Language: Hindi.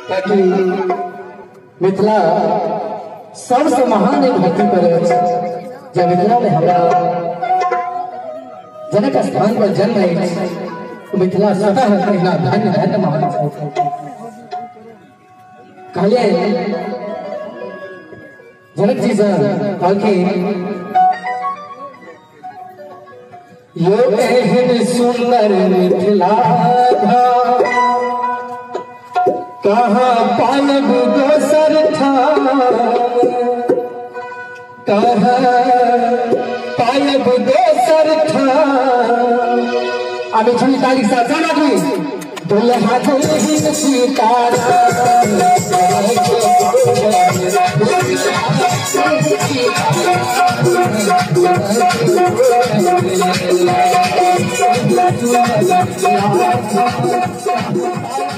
ताकि मिथिला सबसे महान एक भक्ति करे जब मिथिला में हमारा जनक स्थान पर जन्म है तो मिथिला स्वतः कहना धन्य धन्य महान कहले जनक जी से कहके यो एहन सुंदर मिथिला कहाँ पालब दोसर ठाम कहाँ पालब दोसर ठाम अभी छुनी तारीख साथ जाना तू दुल्हा दुल्हन सीतारा la